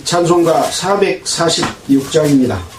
찬송가 446장입니다.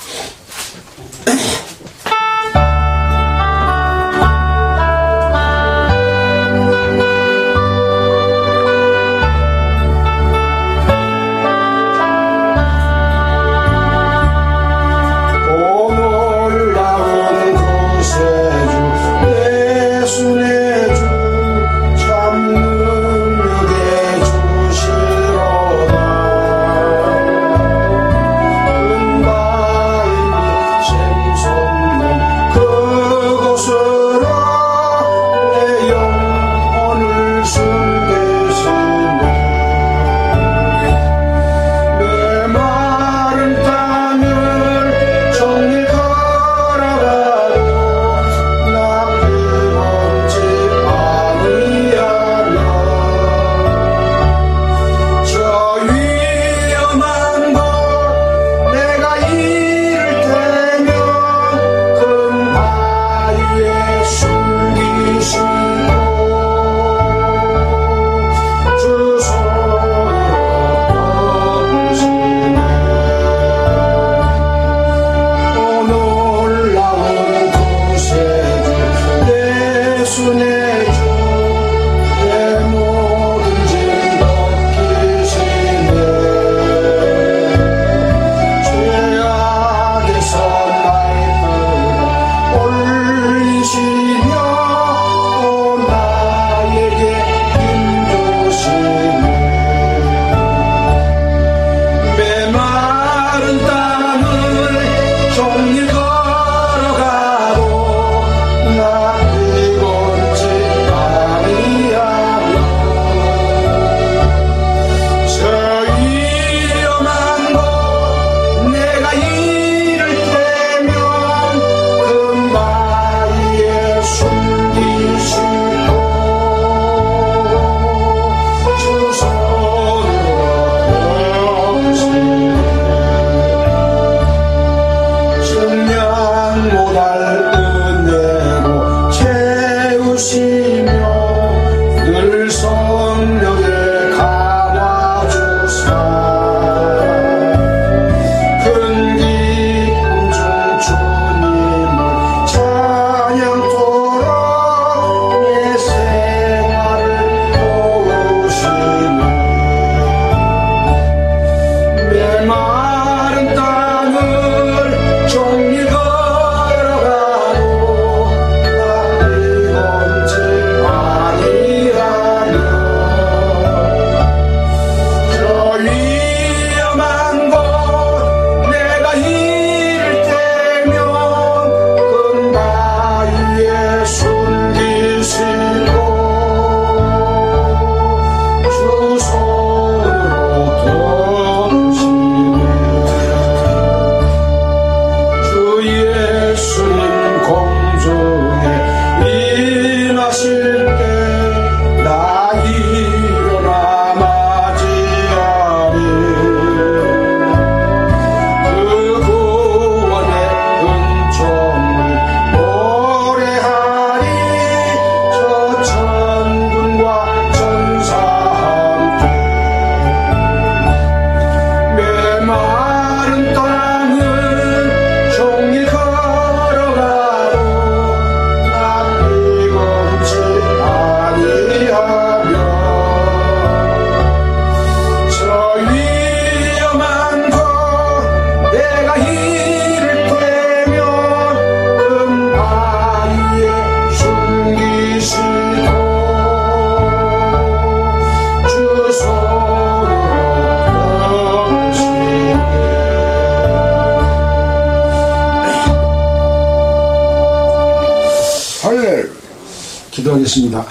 기도하겠습니다.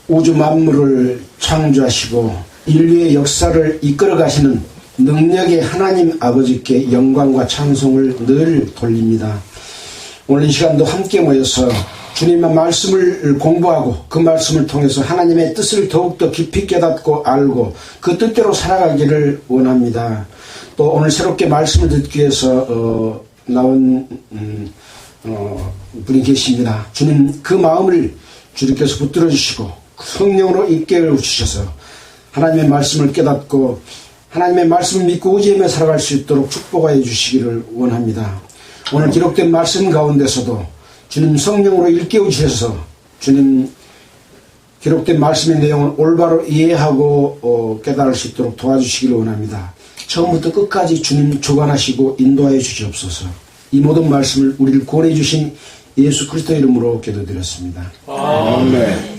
우주 만물을 창조하시고 인류의 역사를 이끌어 가시는 능력의 하나님 아버지께 영광과 찬송을 늘 돌립니다. 오늘 이 시간도 함께 모여서 주님의 말씀을 공부하고 그 말씀을 통해서 하나님의 뜻을 더욱더 깊이 깨닫고 알고 그 뜻대로 살아가기를 원합니다. 또 오늘 새롭게 말씀을 듣기 위해서 나온 분이 계십니다. 주님 그 마음을 주님께서 붙들어 주시고 성령으로 깨워 주셔서 하나님의 말씀을 깨닫고 하나님의 말씀을 믿고 의지하며 살아갈 수 있도록 축복하여 주시기를 원합니다. 오늘 기록된 말씀 가운데서도 주님 성령으로 일깨워 주셔서 주님 기록된 말씀의 내용을 올바로 이해하고 깨달을 수 있도록 도와주시기를 원합니다. 처음부터 끝까지 주님 주관하시고 인도하여 주시옵소서. 이 모든 말씀을 우리를 구원해 주신 예수 그리스도 이름으로 기도드렸습니다. 아멘.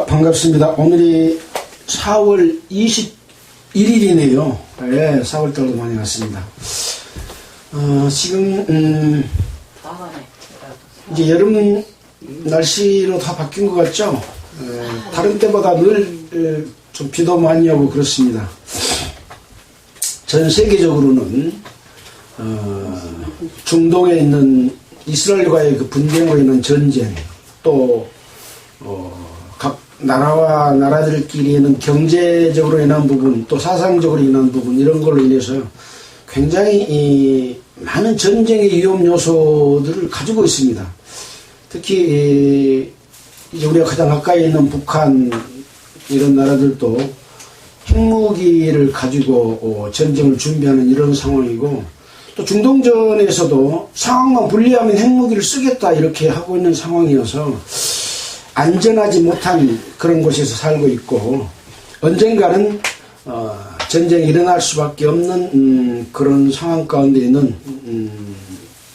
반갑습니다. 오늘이 4월 21일이네요. 예, 4월달도 많이 갔습니다. 지금 이제 여름 날씨로 다 바뀐 것 같죠? 다른 때보다 늘 좀 비도 많이 오고 그렇습니다. 전 세계적으로는 중동에 있는 이스라엘과의 그 분쟁으로 인한 전쟁, 또 각 나라와 나라들끼리는 경제적으로 인한 부분, 또 사상적으로 인한 부분, 이런 걸로 인해서 굉장히 많은 전쟁의 위험 요소들을 가지고 있습니다. 특히 이제 우리가 가장 가까이 있는 북한 이런 나라들도 핵무기를 가지고 전쟁을 준비하는 이런 상황이고, 또 중동전에서도 상황만 불리하면 핵무기를 쓰겠다 이렇게 하고 있는 상황이어서 안전하지 못한 그런 곳에서 살고 있고, 언젠가는 전쟁이 일어날 수밖에 없는 그런 상황 가운데 있는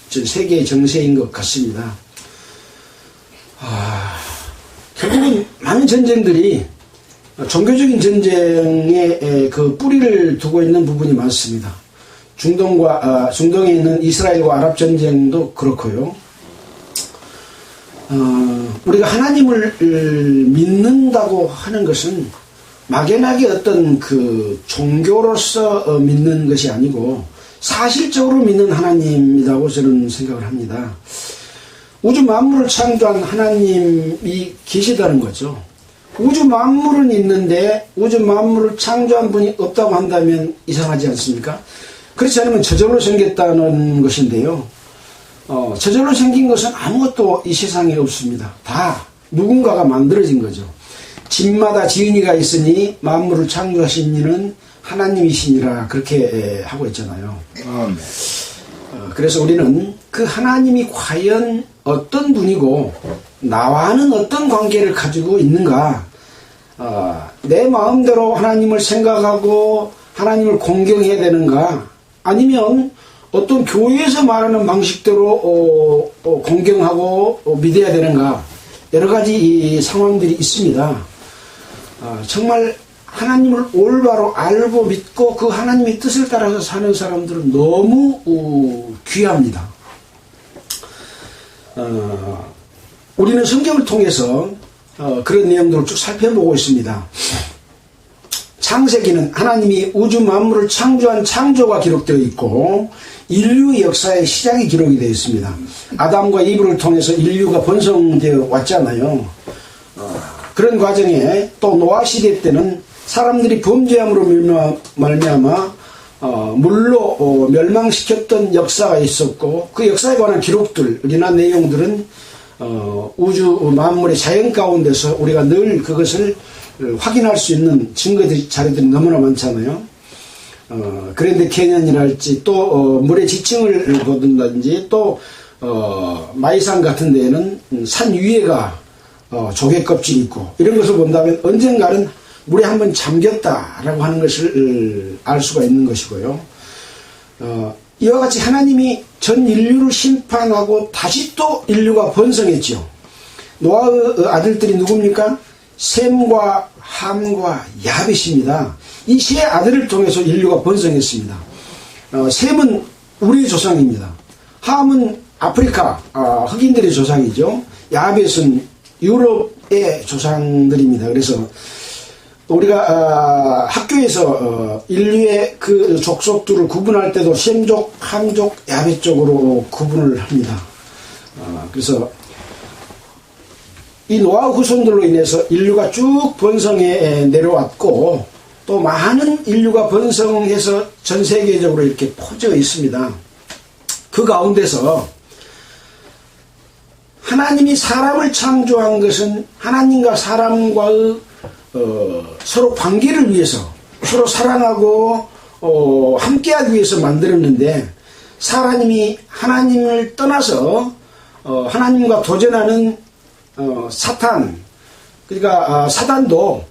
전 세계의 정세인 것 같습니다. 결국은 많은 전쟁들이 종교적인 전쟁에 그 뿌리를 두고 있는 부분이 많습니다. 중동에 있는 이스라엘과 아랍 전쟁도 그렇고요. 우리가 하나님을 믿는다고 하는 것은 막연하게 어떤 그 종교로서 믿는 것이 아니고 사실적으로 믿는 하나님이라고 저는 생각을 합니다. 우주 만물을 창조한 하나님이 계시다는 거죠. 우주 만물은 있는데 우주 만물을 창조한 분이 없다고 한다면 이상하지 않습니까? 그렇지 않으면 저절로 생겼다는 것인데요. 저절로 생긴 것은 아무것도 이 세상에 없습니다. 다 누군가가 만들어진 거죠. 집마다 지은이가 있으니 만물을 창조하신 이는 하나님이시니라, 그렇게 하고 있잖아요. 그래서 우리는 그 하나님이 과연 어떤 분이고 나와는 어떤 관계를 가지고 있는가, 내 마음대로 하나님을 생각하고 하나님을 공경해야 되는가, 아니면 어떤 교회에서 말하는 방식대로 공경하고 믿어야 되는가, 여러 가지 이 상황들이 있습니다. 정말 하나님을 올바로 알고 믿고 그 하나님의 뜻을 따라서 사는 사람들은 너무 귀합니다. 우리는 성경을 통해서 그런 내용들을 쭉 살펴보고 있습니다. 창세기는 하나님이 우주 만물을 창조한 창조가 기록되어 있고 인류 역사의 시작이 기록이 되어 있습니다. 아담과 이브를 통해서 인류가 번성되어 왔잖아요. 그런 과정에 또 노아 시대 때는 사람들이 범죄함으로 말미암아 물로 멸망시켰던 역사가 있었고, 그 역사에 관한 기록들이나 내용들은 우주 만물의 자연 가운데서 우리가 늘 그것을 확인할 수 있는 증거들, 자료들이 너무나 많잖아요. 그랜드 캐년이랄지 또 물의 지층을 보든지 또 마이산 같은 데에는 산 위에가 조개 껍질이 있고, 이런 것을 본다면 언젠가는 물에 한번 잠겼다라고 하는 것을 알 수가 있는 것이고요. 이와 같이 하나님이 전 인류를 심판하고 다시 또 인류가 번성했죠. 노아의 아들들이 누굽니까? 셈과 함과 야벳입니다. 이 세 아들을 통해서 인류가 번성했습니다. 셈은 우리의 조상입니다. 함은 아프리카 흑인들의 조상이죠. 야벳은 유럽의 조상들입니다. 그래서 우리가 학교에서 인류의 그 족속들을 구분할 때도 셈족, 함족, 야벳족으로 구분을 합니다. 그래서 이 노아 후손들로 인해서 인류가 쭉 번성해 내려왔고, 또 많은 인류가 번성해서 전 세계적으로 이렇게 퍼져 있습니다. 그 가운데서 하나님이 사람을 창조한 것은 하나님과 사람과의 서로 관계를 위해서, 서로 사랑하고 함께하기 위해서 만들었는데, 사람이 하나님을 떠나서 하나님과 도전하는 사탄, 그러니까 사단도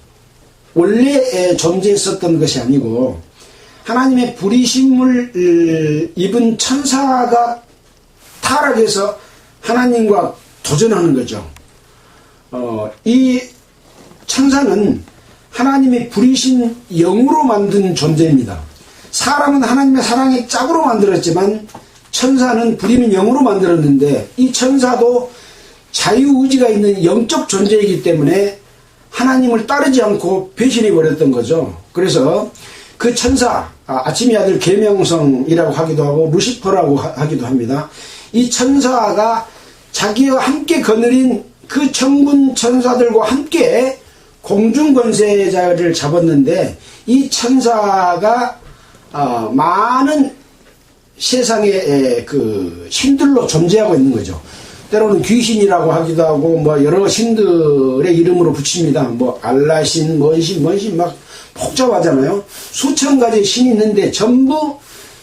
원래 존재했었던 것이 아니고 하나님의 부리심을 입은 천사가 타락해서 하나님과 도전하는 거죠. 이 천사는 하나님의 부리신 영으로 만든 존재입니다. 사람은 하나님의 사랑의 짝으로 만들었지만 천사는 부리는 영으로 만들었는데, 이 천사도 자유의지가 있는 영적 존재이기 때문에 하나님을 따르지 않고 배신해 버렸던 거죠. 그래서 그 천사, 아침의 아들 계명성이라고 하기도 하고 루시퍼라고 하기도 합니다. 이 천사가 자기와 함께 거느린 그 천군 천사들과 함께 공중권세자를 잡았는데, 이 천사가 많은 세상의 그 신들로 존재하고 있는 거죠. 때로는 귀신이라고 하기도 하고 뭐 여러 신들의 이름으로 붙입니다. 뭐 알라신, 뭔신 막 복잡하잖아요. 수천 가지 신이 있는데 전부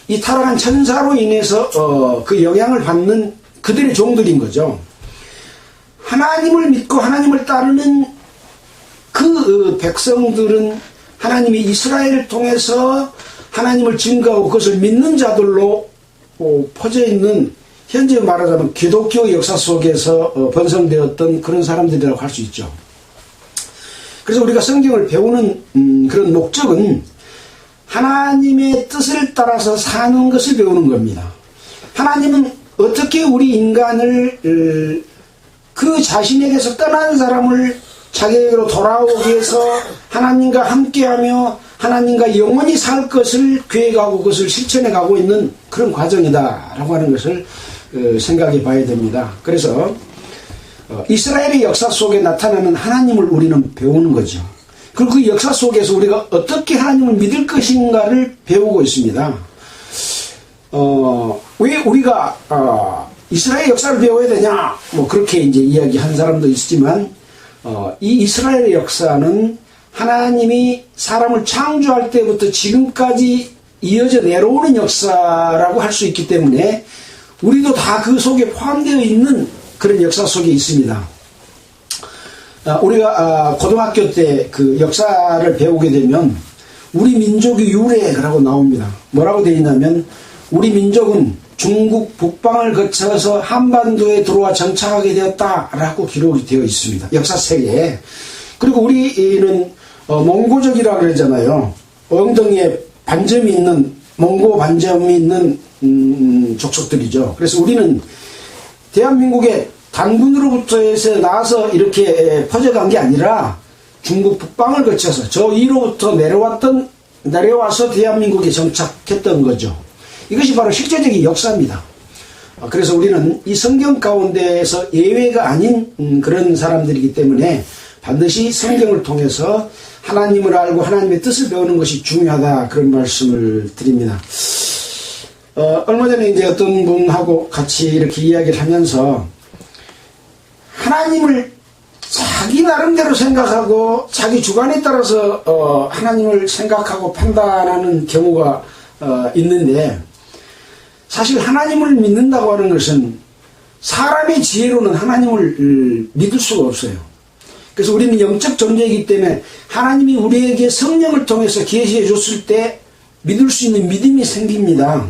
이 타락한 천사로 인해서 그 영향을 받는 그들의 종들인 거죠. 하나님을 믿고 하나님을 따르는 그 백성들은 하나님이 이스라엘을 통해서 하나님을 증거하고 그것을 믿는 자들로 퍼져 있는, 현재 말하자면 기독교 역사 속에서 번성되었던 그런 사람들이라고 할 수 있죠. 그래서 우리가 성경을 배우는 그런 목적은 하나님의 뜻을 따라서 사는 것을 배우는 겁니다. 하나님은 어떻게 우리 인간을 그 자신에게서 떠난 사람을 자기에게로 돌아오기 위해서 하나님과 함께하며 하나님과 영원히 살 것을 계획하고 그것을 실천해 가고 있는 그런 과정이다라고 하는 것을 생각해 봐야 됩니다. 그래서 이스라엘의 역사 속에 나타나는 하나님을 우리는 배우는 거죠. 그리고 그 역사 속에서 우리가 어떻게 하나님을 믿을 것인가를 배우고 있습니다. 왜 우리가 이스라엘 역사를 배워야 되냐? 뭐 그렇게 이제 이야기한 사람도 있지만, 이 이스라엘의 역사는 하나님이 사람을 창조할 때부터 지금까지 이어져 내려오는 역사라고 할 수 있기 때문에 우리도 다 그 속에 포함되어 있는 그런 역사 속에 있습니다. 우리가 고등학교 때 그 역사를 배우게 되면 우리 민족의 유래라고 나옵니다. 뭐라고 되어 있냐면, 우리 민족은 중국 북방을 거쳐서 한반도에 들어와 정착하게 되었다라고 기록이 되어 있습니다. 역사책에. 그리고 우리는 몽고족이라고 그러잖아요. 엉덩이에 반점이 있는, 몽고 반점이 있는 족속들이죠. 그래서 우리는 대한민국의 단군으로부터 해서 나와서 이렇게 퍼져간 게 아니라 중국 북방을 거쳐서 저 위로부터 내려와서 대한민국에 정착했던 거죠. 이것이 바로 실제적인 역사입니다. 그래서 우리는 이 성경 가운데에서 예외가 아닌 그런 사람들이기 때문에 반드시 성경을 통해서 하나님을 알고 하나님의 뜻을 배우는 것이 중요하다, 그런 말씀을 드립니다. 얼마 전에 이제 어떤 분하고 같이 이렇게 이야기를 하면서 하나님을 자기 나름대로 생각하고 자기 주관에 따라서 하나님을 생각하고 판단하는 경우가 있는데, 사실 하나님을 믿는다고 하는 것은 사람의 지혜로는 하나님을 믿을 수가 없어요. 그래서 우리는 영적 존재이기 때문에 하나님이 우리에게 성령을 통해서 계시해 줬을 때 믿을 수 있는 믿음이 생깁니다.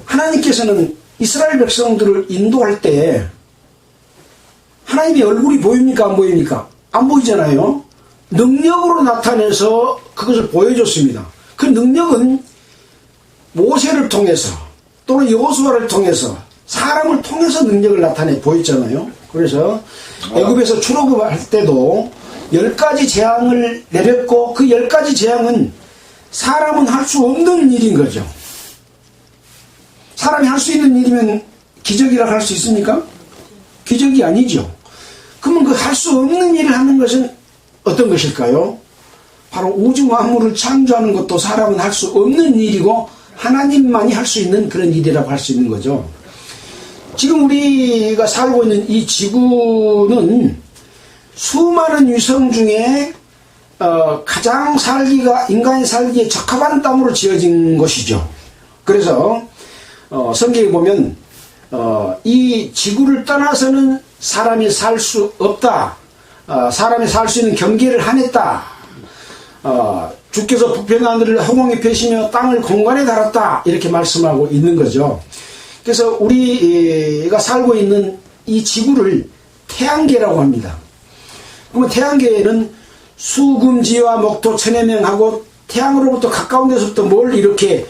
하나님께서는 이스라엘 백성들을 인도할 때 하나님의 얼굴이 보입니까? 안 보입니까? 안 보이잖아요. 능력으로 나타내서 그것을 보여줬습니다. 그 능력은 모세를 통해서 또는 여호수아를 통해서 사람을 통해서 능력을 나타내 보였잖아요. 그래서 애굽에서 출애굽할 때도 10가지 재앙을 내렸고, 그 10가지 재앙은 사람은 할 수 없는 일인 거죠. 사람이 할 수 있는 일이면 기적이라고 할 수 있습니까? 기적이 아니죠. 그러면 그 할 수 없는 일을 하는 것은 어떤 것일까요? 바로 우주 만물을 창조하는 것도 사람은 할 수 없는 일이고 하나님만이 할 수 있는 그런 일이라고 할 수 있는 거죠. 지금 우리가 살고 있는 이 지구는 수많은 위성 중에 가장 인간이 살기에 적합한 땅으로 지어진 것이죠. 그래서 성경에 보면 이 지구를 떠나서는 사람이 살 수 없다. 사람이 살 수 있는 경계를 하냈다. 주께서 북편 하늘을 허공에 펴시며 땅을 공간에 달았다. 이렇게 말씀하고 있는 거죠. 그래서 우리가 살고 있는 이 지구를 태양계라고 합니다. 그러면 태양계에는 수금지와 목토 천해명하고 태양으로부터 가까운 데서부터 멀리 이렇게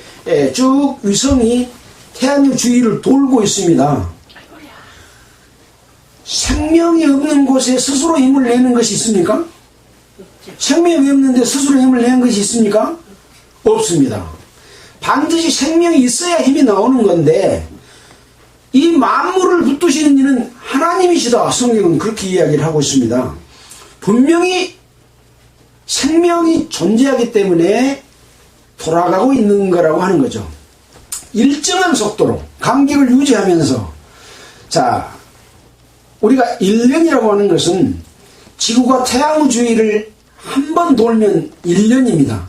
쭉 위성이 태양의 주위를 돌고 있습니다. 생명이 없는 곳에 스스로 힘을 내는 것이 있습니까? 생명이 없는데 스스로 힘을 내는 것이 있습니까? 없습니다. 반드시 생명이 있어야 힘이 나오는 건데 이 만물을 붙드시는 이는 하나님이시다. 성경은 그렇게 이야기를 하고 있습니다. 분명히 생명이 존재하기 때문에 돌아가고 있는 거라고 하는 거죠. 일정한 속도로 간격을 유지하면서 자, 우리가 1년이라고 하는 것은 지구가 태양의 주위를 한 번 돌면 1년입니다.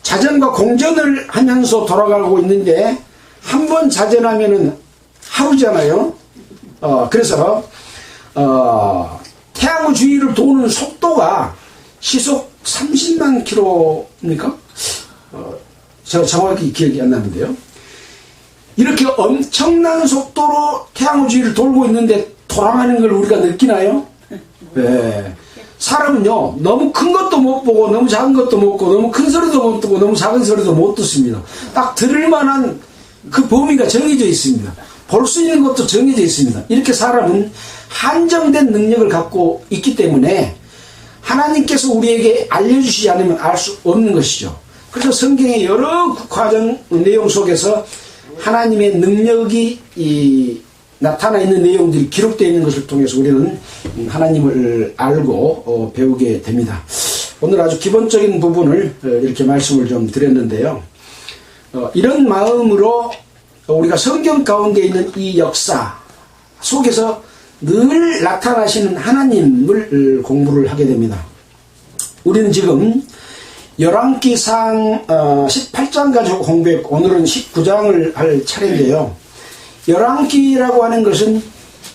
자전과 공전을 하면서 돌아가고 있는데 한 번 자전하면은 하루잖아요. 그래서 태양의 주위를 도는 속도가 시속 30만 킬로입니까? 제가 정확히 기억이 안 나는데요. 이렇게 엄청난 속도로 태양의 주위를 돌고 있는데 돌아가는 걸 우리가 느끼나요? 네. 사람은요, 너무 큰 것도 못 보고, 너무 작은 것도 못 보고, 너무 큰 소리도 못 듣고, 너무 작은 소리도 못 듣습니다. 딱 들을 만한 그 범위가 정해져 있습니다. 볼 수 있는 것도 정해져 있습니다. 이렇게 사람은 한정된 능력을 갖고 있기 때문에 하나님께서 우리에게 알려주시지 않으면 알 수 없는 것이죠. 그래서 성경의 여러 과정 내용 속에서 하나님의 능력이 나타나 있는 내용들이 기록되어 있는 것을 통해서 우리는 하나님을 알고 배우게 됩니다. 오늘 아주 기본적인 부분을 이렇게 말씀을 좀 드렸는데요. 이런 마음으로 우리가 성경 가운데 있는 이 역사 속에서 늘 나타나시는 하나님을 공부를 하게 됩니다. 우리는 지금 열왕기상 18장 가지고 공부했고 오늘은 19장을 할 차례인데요. 열왕기라고 하는 것은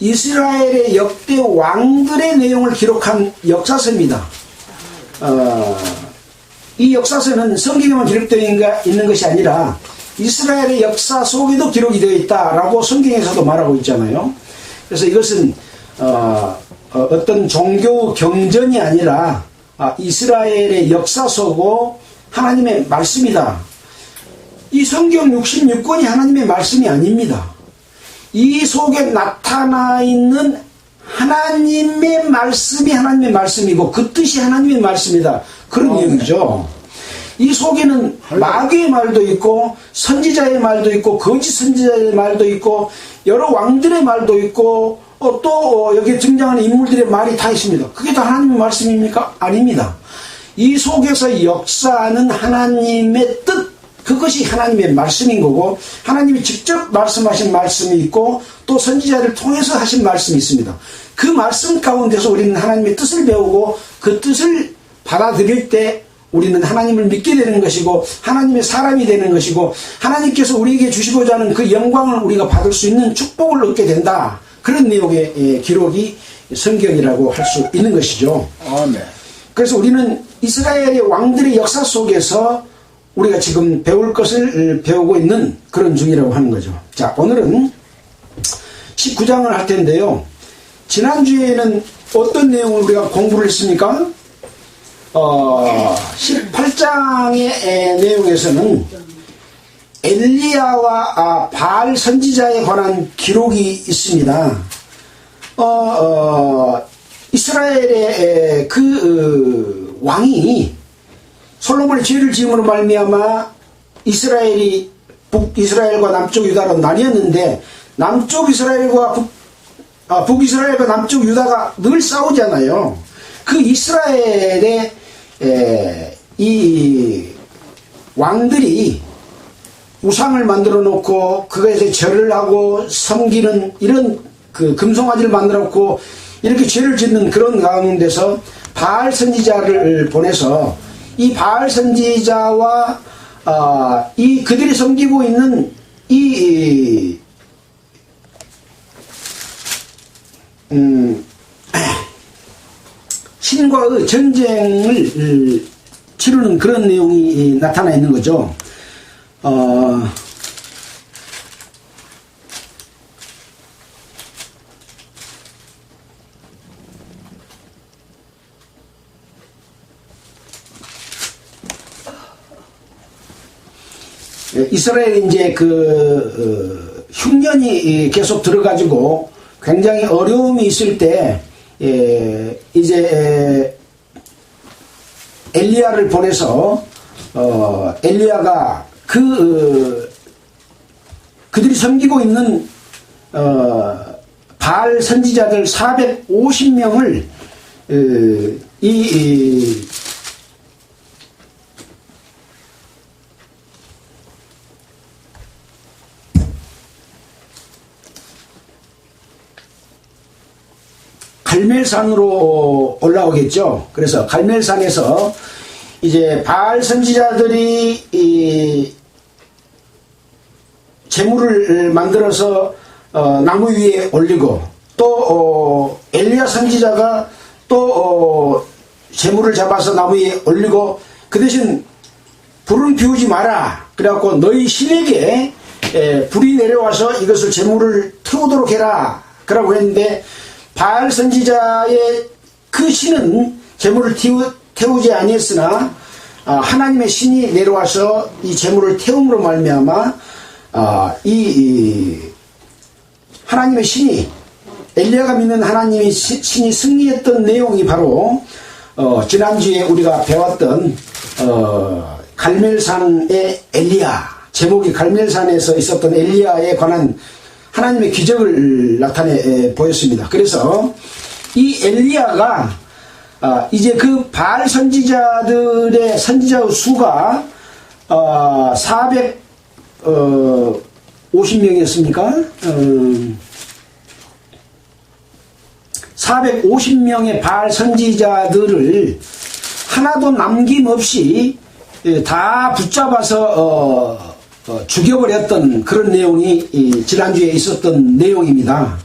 이스라엘의 역대 왕들의 내용을 기록한 역사서입니다. 이 역사서는 성경에만 기록되어 있는 것이 아니라 이스라엘의 역사 속에도 기록이 되어 있다라고 성경에서도 말하고 있잖아요. 그래서 이것은 어떤 종교 경전이 아니라 이스라엘의 역사 속고 하나님의 말씀이다. 이 성경 66권이 하나님의 말씀이 아닙니다. 이 속에 나타나 있는 하나님의 말씀이 하나님의 말씀이고 그 뜻이 하나님의 말씀이다. 그런 얘기죠. 이 속에는 마귀의 말도 있고 선지자의 말도 있고 거짓 선지자의 말도 있고 여러 왕들의 말도 있고 또 여기 등장하는 인물들의 말이 다 있습니다. 그게 다 하나님의 말씀입니까? 아닙니다. 이 속에서 역사하는 하나님의 뜻, 그것이 하나님의 말씀인 거고 하나님이 직접 말씀하신 말씀이 있고 또 선지자를 통해서 하신 말씀이 있습니다. 그 말씀 가운데서 우리는 하나님의 뜻을 배우고 그 뜻을 받아들일 때 우리는 하나님을 믿게 되는 것이고 하나님의 사람이 되는 것이고 하나님께서 우리에게 주시고자 하는 그 영광을 우리가 받을 수 있는 축복을 얻게 된다. 그런 내용의 기록이 성경이라고 할 수 있는 것이죠. 아멘. 그래서 우리는 이스라엘의 왕들의 역사 속에서 우리가 지금 배울 것을 배우고 있는 그런 중이라고 하는 거죠. 자, 오늘은 19장을 할 텐데요. 지난주에는 어떤 내용을 우리가 공부를 했습니까? 18장의 내용에서는 엘리야와 바알 선지자에 관한 기록이 있습니다. 이스라엘의 그 왕이 솔로몬의 죄를 지음으로 말미암아 이스라엘이 북이스라엘과 남쪽 유다로 나뉘었는데 남쪽 이스라엘과 북이스라엘과 남쪽 유다가 늘 싸우잖아요. 그 이스라엘의 이 왕들이 우상을 만들어 놓고 그것에 절을 하고 섬기는 이런 그 금송아지를 만들어 놓고 이렇게 죄를 짓는 그런 가운데서 바알 선지자를 보내서 이 바알 선지자와 이 그들이 섬기고 있는 이 신과의 전쟁을 치르는 그런 내용이 나타나 있는 거죠. 이스라엘이 이제 흉년이 계속 들어가지고 굉장히 어려움이 있을 때 이제 엘리야를 보내서 엘리야가 그들이 섬기고 있는 바알 선지자들 450명을 갈멜산으로 올라오겠죠. 그래서 갈멜산에서 이제 바알 선지자들이 제물을 만들어서 나무 위에 올리고 또 엘리야 선지자가 또 제물을 잡아서 나무 위에 올리고 그 대신 불은 피우지 마라. 그래갖고 너희 신에게 불이 내려와서 이것을 제물을 태우도록 해라. 그라고 했는데 바알 선지자의 그 신은 제물을 태우지 아니했으나 하나님의 신이 내려와서 이 제물을 태움으로 말미암아 이 하나님의 신이 엘리야가 믿는 하나님의 신이 승리했던 내용이 바로 지난주에 우리가 배웠던 갈멜산의 엘리야, 제목이 갈멜산에서 있었던 엘리야에 관한 하나님의 기적을 나타내 보였습니다. 그래서 이 엘리야가 이제 그 바알 선지자들의 선지자의 수가 450명이었습니까? 450명의 바알 선지자들을 하나도 남김없이 다 붙잡아서 죽여버렸던 그런 내용이 지난주에 있었던 내용입니다.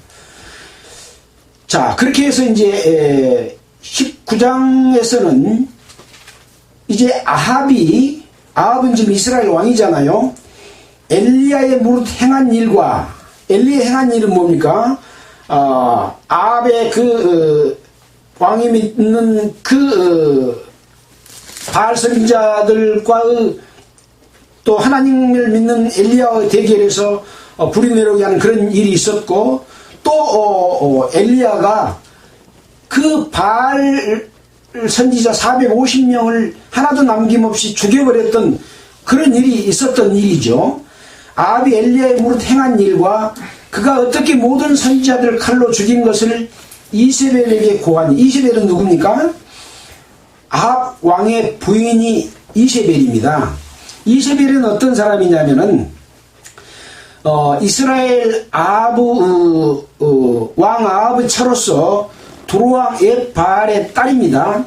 자, 그렇게 해서 이제 19장에서는 이제 아합은 지금 이스라엘 왕이잖아요. 엘리야의 무릇 행한 일과 엘리야의 행한 일은 뭡니까? 아합의 왕이 믿는 바알 선지자들과의 또 하나님을 믿는 엘리야의 대결에서 불이 내려오게 하는 그런 일이 있었고 또 엘리야가 그 바알 선지자 450명을 하나도 남김없이 죽여버렸던 그런 일이 있었던 일이죠. 아합이 엘리야의 무릇 행한 일과 그가 어떻게 모든 선지자들을 칼로 죽인 것을 이세벨에게 고하니, 이세벨은 누굽니까? 아합 왕의 부인이 이세벨입니다. 이세벨은 어떤 사람이냐면은 이스라엘 왕 아합의 차로서 두로왕 옛 바알의 딸입니다.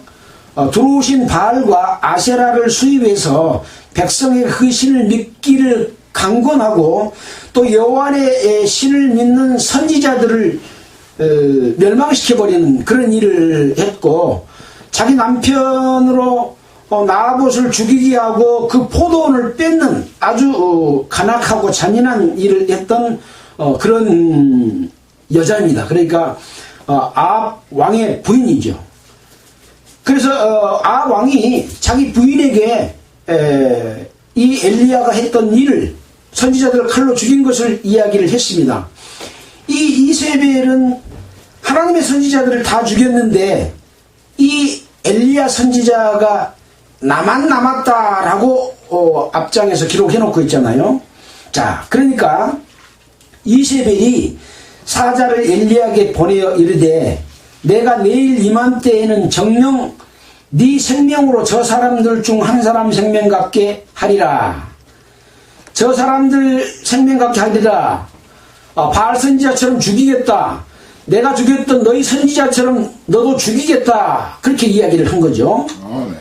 들어오신 바알과 아세라를 수입해서 백성의 그 신을 믿기를 강권하고 또 여호와의 신을 믿는 선지자들을 멸망시켜버리는 그런 일을 했고, 자기 남편으로 나봇을 죽이게 하고 그 포도원을 뺏는 아주 간악하고 잔인한 일을 했던 그런 여자입니다. 그러니까 아합 왕의 부인이죠. 그래서 아합 왕이 자기 부인에게 이 엘리야가 했던 일을, 선지자들을 칼로 죽인 것을 이야기를 했습니다. 이 이세벨은 하나님의 선지자들을 다 죽였는데 이 엘리야 선지자가 나만 남았다라고 앞장에서 기록해 놓고 있잖아요. 자, 그러니까 이세벨이 사자를 엘리야에게 보내어 이르되, 내가 내일 이맘때에는 정령 네 생명으로 저 사람들 중 한 사람 생명 갖게 하리라. 저 사람들 생명 갖게 하리라. 바알 선지자처럼 죽이겠다. 내가 죽였던 너희 선지자처럼 너도 죽이겠다. 그렇게 이야기를 한 거죠. 네.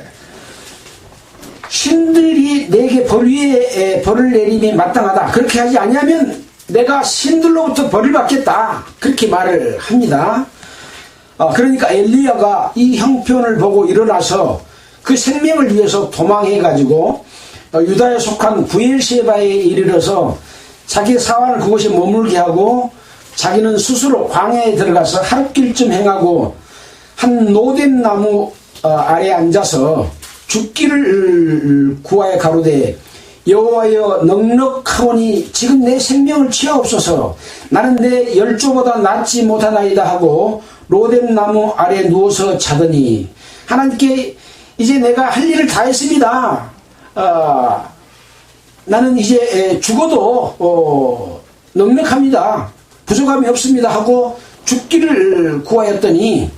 신들이 내게 벌 위에 벌을 내림이 마땅하다. 그렇게 하지 아니하면 내가 신들로부터 벌을 받겠다. 그렇게 말을 합니다. 그러니까 엘리야가 이 형편을 보고 일어나서 그 생명을 위해서 도망해가지고 유다에 속한 부엘셰바에 이르러서 자기 사환을 그곳에 머물게 하고 자기는 스스로 광야에 들어가서 하룻길쯤 행하고 한 노뎀 나무 아래 앉아서 죽기를 구하여 가로되 여호와여 넉넉하오니 지금 내 생명을 취하옵소서. 나는 내 열조보다 낫지 못하나이다 하고 로뎀 나무 아래 누워서 자더니 하나님께 이제 내가 할 일을 다 했습니다. 나는 이제 죽어도 넉넉합니다. 부족함이 없습니다 하고 죽기를 구하였더니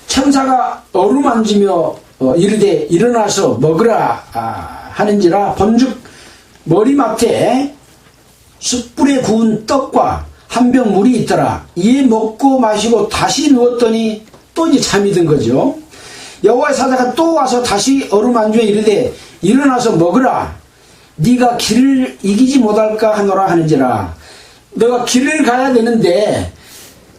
천사가 어루만지며 이르되 일어나서 먹으라 하는지라 본즉 머리맡에 숯불에 구운 떡과 한 병 물이 있더라. 이에 먹고 마시고 다시 누웠더니 또 이제 잠이 든 거죠. 여호와의 사자가 또 와서 다시 어루만지며 이르되 일어나서 먹으라. 네가 길을 이기지 못할까 하노라 하는지라. 너가 길을 가야 되는데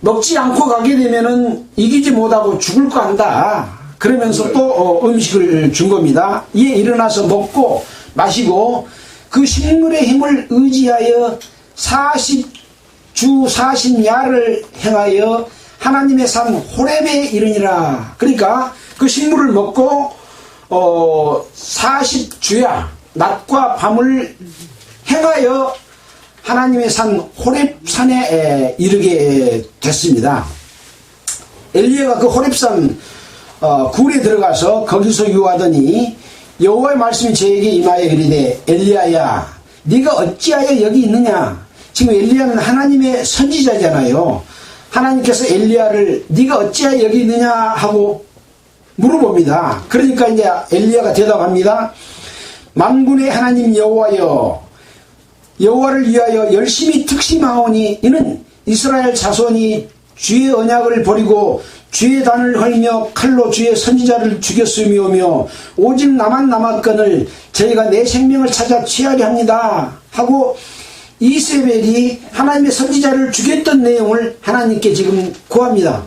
먹지 않고 가게 되면은 이기지 못하고 죽을 거 한다. 그러면서 또 음식을 준 겁니다. 이에 일어나서 먹고 마시고 그 식물의 힘을 의지하여 40주 40야를 행하여 하나님의 산 호렙에 이르니라. 그러니까 그 식물을 먹고 40주야 낮과 밤을 행하여 하나님의 산 호렙산에 이르게 됐습니다. 엘리야가 그 호렙산 굴에 들어가서 거기서 유하더니 여호와의 말씀이 저에게 임하여 이르되 엘리야야 네가 어찌하여 여기 있느냐. 지금 엘리야는 하나님의 선지자잖아요. 하나님께서 엘리야를 네가 어찌하여 여기 있느냐 하고 물어봅니다. 그러니까 이제 엘리야가 대답합니다. 만군의 하나님 여호와여 여호와를 위하여 열심히 특심하오니 이는 이스라엘 자손이 주의 언약을 버리고 주의 단을 헐며 칼로 주의 선지자를 죽였음이오며 오직 나만 남았거늘 저희가 내 생명을 찾아 취하려 합니다 하고 이세벨이 하나님의 선지자를 죽였던 내용을 하나님께 지금 구합니다.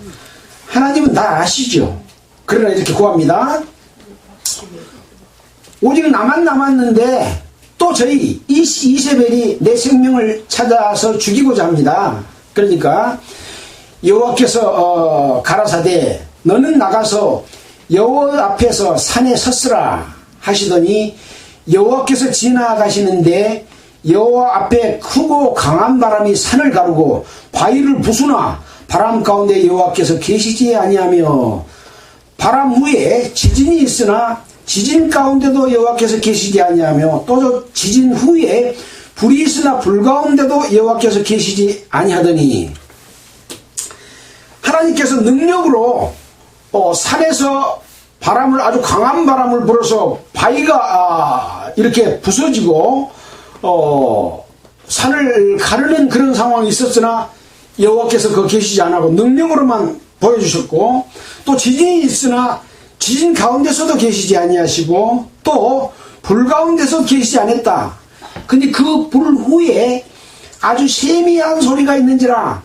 하나님은 다 아시죠. 그러나 이렇게 구합니다. 오직 나만 남았는데 또 저희 이세벨이 내 생명을 찾아서 죽이고자 합니다. 그러니까 여호와께서 가라사대 너는 나가서 여호와 앞에서 산에 섰으라 하시더니 여호와께서 지나가시는데 여호와 앞에 크고 강한 바람이 산을 가르고 바위를 부수나 바람 가운데 여호와께서 계시지 아니하며 바람 후에 지진이 있으나 지진 가운데도 여호와께서 계시지 아니하며 또 지진 후에 불이 있으나 불 가운데도 여호와께서 계시지 아니하더니 하나님께서 능력으로 산에서 바람을 아주 강한 바람을 불어서 바위가 이렇게 부서지고 산을 가르는 그런 상황이 있었으나 여호와께서 그 계시지 않고 능력으로만 보여주셨고 또 지진이 있으나 지진 가운데서도 계시지 아니하시고 또 불 가운데서 계시지 않았다. 근데 그 불 후에 아주 세미한 소리가 있는지라.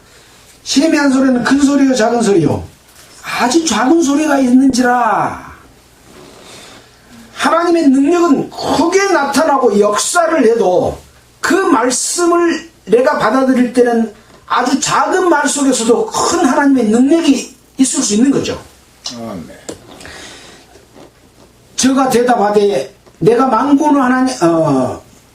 세미한 소리는 큰 소리요 작은 소리요? 아주 작은 소리가 있는지라. 하나님의 능력은 크게 나타나고 역사를 해도 그 말씀을 내가 받아들일 때는 아주 작은 말 속에서도 큰 하나님의 능력이 있을 수 있는 거죠. 네. 저가 대답하되 내가 만군의 하나님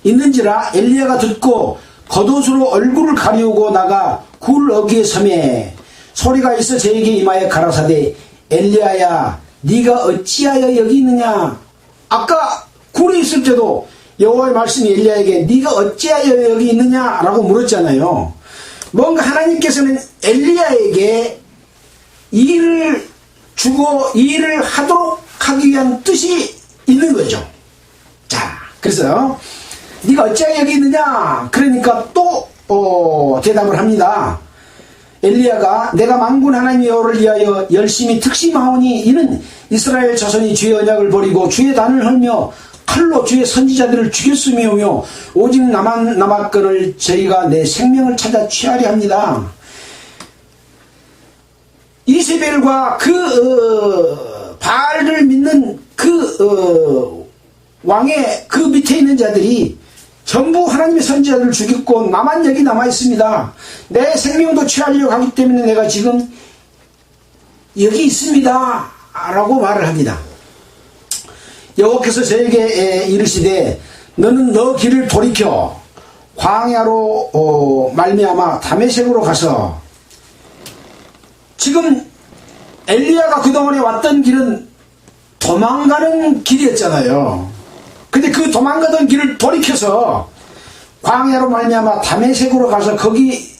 있는지라. 엘리야가 듣고 겉옷으로 얼굴을 가리우고 나가 굴 어귀에 섬에 소리가 있어 저에게 임하여 가라사대 엘리야야 네가 어찌하여 여기 있느냐. 아까 굴에 있을 때도 여호와의 말씀이 엘리야에게 네가 어찌하여 여기 있느냐라고 물었잖아요. 뭔가 하나님께서는 엘리야에게 일을 주고 일을 하도록 하기 위한 뜻이 있는 거죠. 자, 그래서 네가 어찌하여 여기 있느냐? 그러니까 또 대답을 합니다. 엘리야가 내가 만군 하나님 여호와를 위하여 열심히 특심하오니 이는 이스라엘 자손이 주의 언약을 버리고 주의 단을 헐며 칼로 주의 선지자들을 죽였음이오며 오직 나만 남았거늘 저희가 내 생명을 찾아 취하려 합니다. 이세벨과 바알을 믿는 왕의 그 밑에 있는 자들이 전부 하나님의 선지자들을 죽였고 나만 여기 남아있습니다. 내 생명도 취하려고 하기 때문에 내가 지금 여기 있습니다 라고 말을 합니다. 여호와께서 저에게 이르시되 너는 너 길을 돌이켜 광야로 말미암아 다메섹으로 가서, 지금 엘리야가 그동안에 왔던 길은 도망가는 길이었잖아요. 근데 그 도망가던 길을 돌이켜서 광야로 말미암아 다메섹으로 가서 거기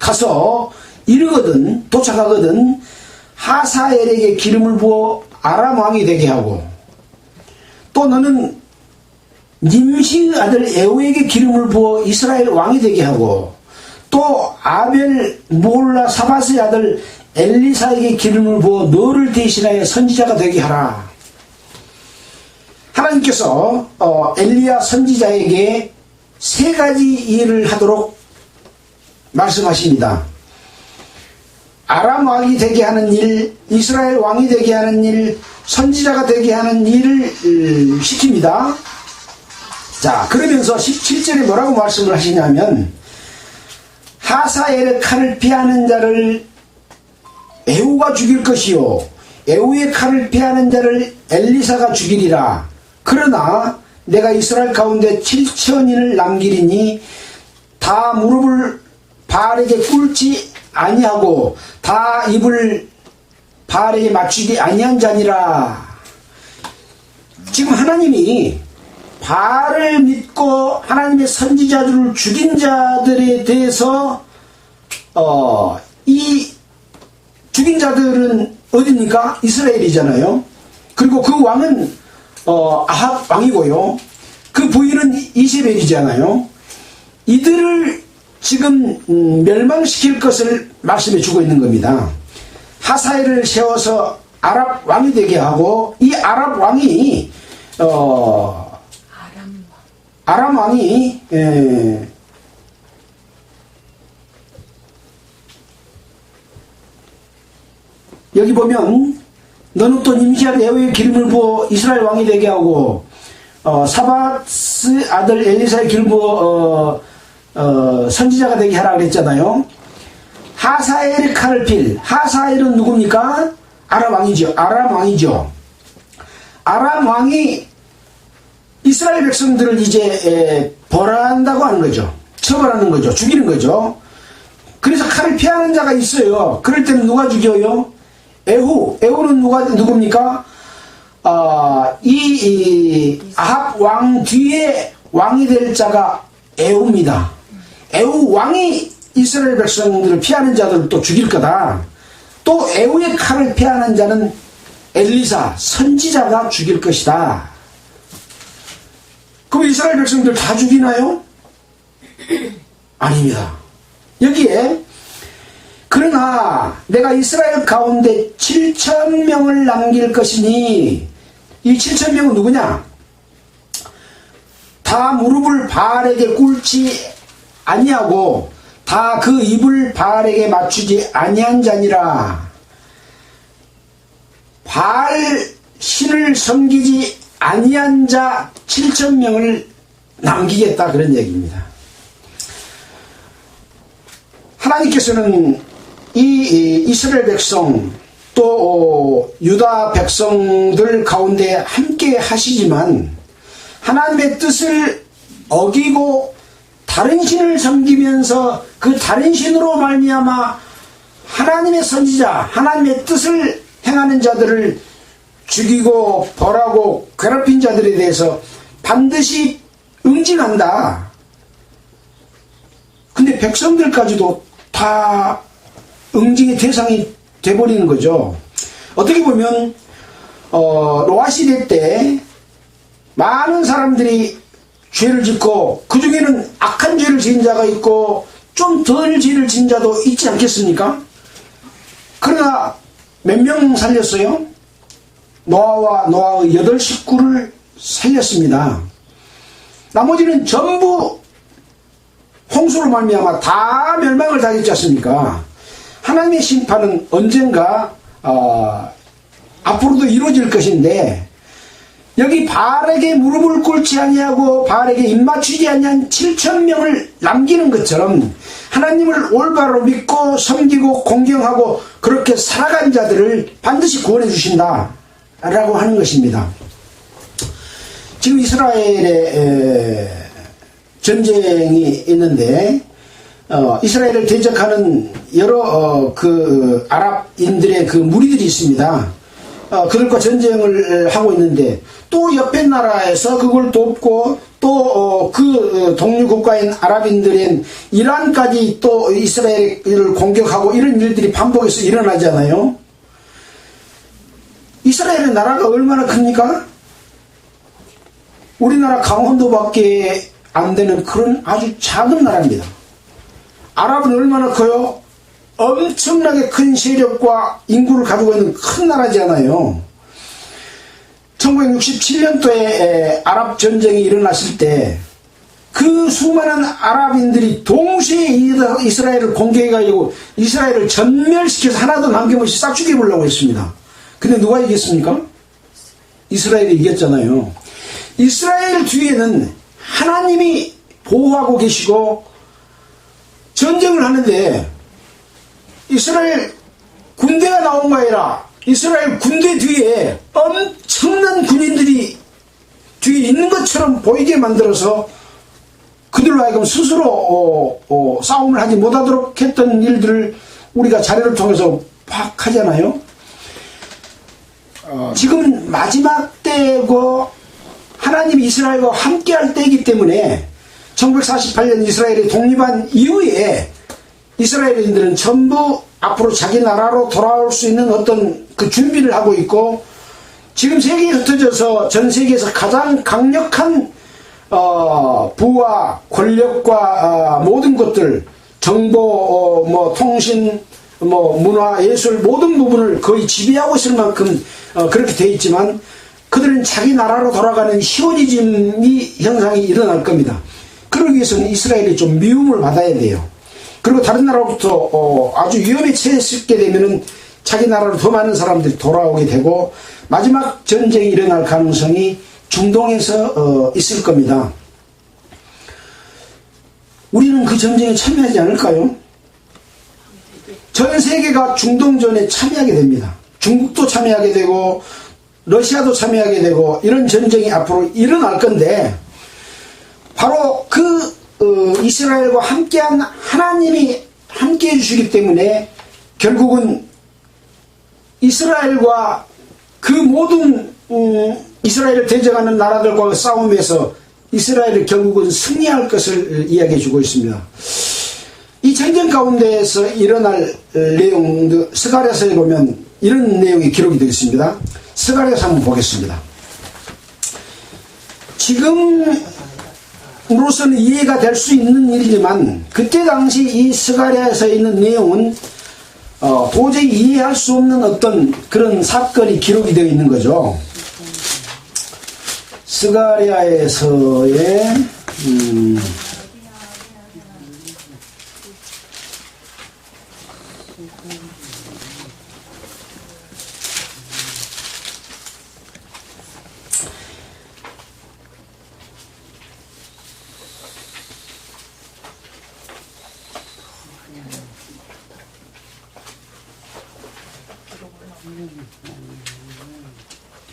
가서 이르거든, 도착하거든 하사엘에게 기름을 부어 아람 왕이 되게 하고, 또 너는 님시의 아들 에후에게 기름을 부어 이스라엘 왕이 되게 하고, 또 아벨 몰라 사바스의 아들 엘리사에게 기름을 부어 너를 대신하여 선지자가 되게 하라. 하나님께서 엘리야 선지자에게 세 가지 일을 하도록 말씀하십니다. 아람 왕이 되게 하는 일, 이스라엘 왕이 되게 하는 일, 선지자가 되게 하는 일을 시킵니다. 자, 그러면서 17절에 뭐라고 말씀을 하시냐면, 하사엘의 칼을 피하는 자를 에후가 죽일 것이요 에후의 칼을 피하는 자를 엘리사가 죽이리라. 그러나 내가 이스라엘 가운데 7천인을 남기리니 다 무릎을 바알에게 꿇지 아니하고 다 입을 바알에게 맞추지 아니한 자니라. 지금 하나님이 바알을 믿고 하나님의 선지자들을 죽인 자들에 대해서 이 죽인 자들은 어디입니까? 이스라엘이잖아요. 그리고 그 왕은 아합 왕이고요. 그 부인은 이세벨이잖아요. 이들을 지금 멸망시킬 것을 말씀해 주고 있는 겁니다. 하사엘을 세워서 아랍 왕이 되게 하고, 이 아랍 왕이 아람 왕이 여기 보면 너는 또 님시한 에후의 기름을 부어 이스라엘 왕이 되게 하고, 사바스 아들 엘리사의 기름 부어 선지자가 되게 하라 그랬잖아요. 하사엘의 칼을 필, 하사엘은 누굽니까? 아람 왕이죠. 아람 왕이 이스라엘 백성들을 이제 벌한다고 하는 거죠. 처벌하는 거죠. 죽이는 거죠. 그래서 칼을 피하는 자가 있어요. 그럴 때는 누가 죽여요? 에후는 누굽니까? 이 아합 왕 뒤에 왕이 될 자가 에후입니다. 에후 왕이 이스라엘 백성들을 피하는 자들을 또 죽일 거다. 또 에후의 칼을 피하는 자는 엘리사 선지자가 죽일 것이다. 그럼 이스라엘 백성들 다 죽이나요? 아닙니다. 여기에 그러나 내가 이스라엘 가운데 7,000명을 남길 것이니, 이 7,000명은 누구냐? 다 무릎을 바알에게 꿇지 아니하고 다 그 입을 바알에게 맞추지 아니한 자니라. 바알 신을 섬기지 아니한 자 7,000명을 남기겠다, 그런 얘기입니다. 하나님께서는 이 이스라엘 백성 또 유다 백성들 가운데 함께 하시지만, 하나님의 뜻을 어기고 다른 신을 섬기면서 그 다른 신으로 말미암아 하나님의 선지자, 하나님의 뜻을 행하는 자들을 죽이고 벌하고 괴롭힌 자들에 대해서 반드시 응징한다. 근데 백성들까지도 다 응징의 대상이 돼버리는 거죠. 어떻게 보면 노아 시대 때 많은 사람들이 죄를 짓고 그 중에는 악한 죄를 지은 자가 있고 좀 덜 죄를 지은 자도 있지 않겠습니까? 그러나 몇 명 살렸어요? 노아와 노아의 8식구를 살렸습니다. 나머지는 전부 홍수로 말미암아 다 멸망을 당했지 않습니까? 하나님의 심판은 언젠가 앞으로도 이루어질 것인데 여기 바알에게 무릎을 꿇지 아니하고 바알에게 입맞추지 아니한 7,000명을 남기는 것처럼 하나님을 올바로 믿고 섬기고 공경하고 그렇게 살아간 자들을 반드시 구원해 주신다 라고 하는 것입니다. 지금 이스라엘에 전쟁이 있는데 이스라엘을 대적하는 여러 그 아랍인들의 그 무리들이 있습니다. 그들과 전쟁을 하고 있는데 또 옆에 나라에서 그걸 돕고 또 그 동료 국가인 아랍인들인 이란까지 또 이스라엘을 공격하고 이런 일들이 반복해서 일어나잖아요. 이스라엘의 나라가 얼마나 큽니까? 우리나라 강원도밖에 안 되는 그런 아주 작은 나라입니다. 아랍은 얼마나 커요? 엄청나게 큰 세력과 인구를 가지고 있는 큰 나라잖아요. 1967년도에 아랍 전쟁이 일어났을 때 그 수많은 아랍인들이 동시에 이스라엘을 공격해가지고 이스라엘을 전멸시켜서 하나도 남김없이 싹 죽여보려고 했습니다. 근데 누가 이겼습니까? 이스라엘이 이겼잖아요. 이스라엘 뒤에는 하나님이 보호하고 계시고 전쟁을 하는데 이스라엘 군대가 나온 거 아니라 이스라엘 군대 뒤에 엄청난 군인들이 뒤에 있는 것처럼 보이게 만들어서 그들로 하여금 스스로 싸움을 하지 못하도록 했던 일들을 우리가 자료를 통해서 파악하잖아요. 지금은 마지막 때고 하나님이 이스라엘과 함께할 때이기 때문에 1948년 이스라엘이 독립한 이후에 이스라엘인들은 전부 앞으로 자기 나라로 돌아올 수 있는 어떤 그 준비를 하고 있고 지금 세계에 흩어져서 전 세계에서 가장 강력한 부와 권력과 모든 것들 정보 통신 문화 예술 모든 부분을 거의 지배하고 있을 만큼 그렇게 돼 있지만 그들은 자기 나라로 돌아가는 시오니즘이 현상이 일어날 겁니다. 그러기 위해서는 이스라엘이 좀 미움을 받아야 돼요. 그리고 다른 나라로부터 아주 위험에 처했게 되면은 자기 나라로 더 많은 사람들이 돌아오게 되고 마지막 전쟁이 일어날 가능성이 중동에서 있을 겁니다. 우리는 그 전쟁에 참여하지 않을까요? 전 세계가 중동전에 참여하게 됩니다. 중국도 참여하게 되고 러시아도 참여하게 되고 이런 전쟁이 앞으로 일어날 건데 바로 그 이스라엘과 함께한 하나님이 함께해 주시기 때문에 결국은 이스라엘과 그 모든 이스라엘을 대적하는 나라들과 싸움에서 이스라엘이 결국은 승리할 것을 이야기해 주고 있습니다. 이 전쟁 가운데에서 일어날 내용도 스가랴서에 보면 이런 내용이 기록이 되어 있습니다. 스가랴서 한번 보겠습니다. 지금으로서는 이해가 될 수 있는 일이지만 그때 당시 이 스가랴서에 있는 내용은 도저히 이해할 수 없는 어떤 그런 사건이 기록이 되어 있는 거죠. 스가랴에서의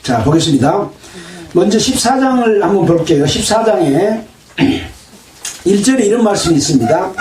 자, 보겠습니다. 먼저 14장을 한번 볼게요. 14장에 1절에 이런 말씀이 있습니다.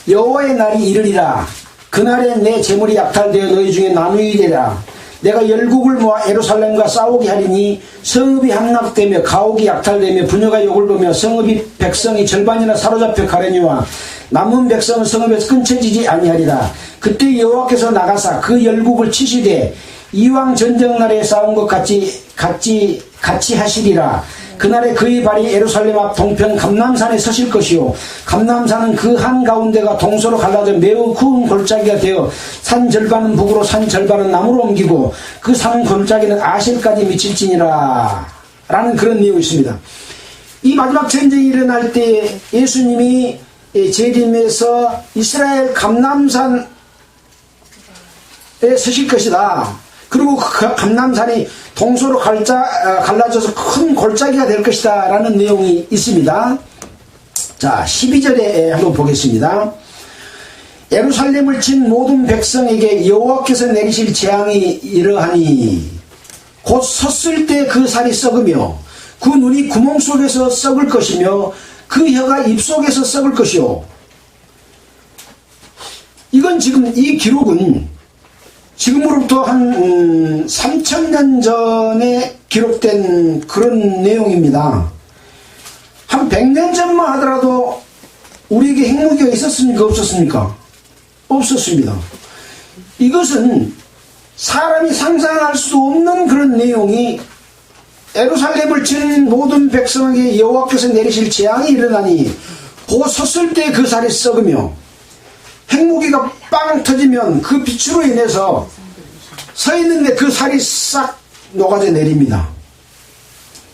여호와의 날이 이르리라. 그날에 내 재물이 약탈되어 너희 중에 나누이 되라. 내가 열국을 모아 예루살렘과 싸우게 하리니 성읍이 함락되며 가옥이 약탈되며 부녀가 욕을 보며 성읍이 백성이 절반이나 사로잡혀 가려니와 남은 백성은 성읍에서 끊쳐지지 아니하리라. 그때 여호와께서 나가사 그 열국을 치시되 이왕 전쟁날에 싸운 것 같이 하시리라. 그날에 그의 발이 예루살렘 앞 동편 감람산에 서실 것이요 감람산은 그 한가운데가 동서로 갈라져 매우 큰 골짜기가 되어 산 절반은 북으로 산 절반은 남으로 옮기고 그 산 골짜기는 아실까지 미칠지니라 라는 그런 내용이 있습니다. 이 마지막 전쟁이 일어날 때 예수님이 재림해서 이스라엘 감람산에 서실 것이다. 그리고 그 감람산이 동서로 갈라져서 큰 골짜기가 될 것이다 라는 내용이 있습니다. 자, 12절에 한번 보겠습니다. 예루살렘을 친 모든 백성에게 여호와께서 내리실 재앙이 이러하니 곧 섰을 때 그 살이 썩으며 그 눈이 구멍 속에서 썩을 것이며 그 혀가 입 속에서 썩을 것이요. 이건 지금 이 기록은 지금으로부터 한 3000년 전에 기록된 그런 내용입니다. 한 100년 전만 하더라도 우리에게 핵무기가 있었습니까? 없었습니까? 없었습니다. 이것은 사람이 상상할 수 없는 그런 내용이 예루살렘을 치는 모든 백성에게 여호와께서 내리실 재앙이 일어나니 곧 섰을 때 그 살이 썩으며 핵무기가 빵 터지면 그 빛으로 인해서 서 있는데 그 살이 싹 녹아져 내립니다.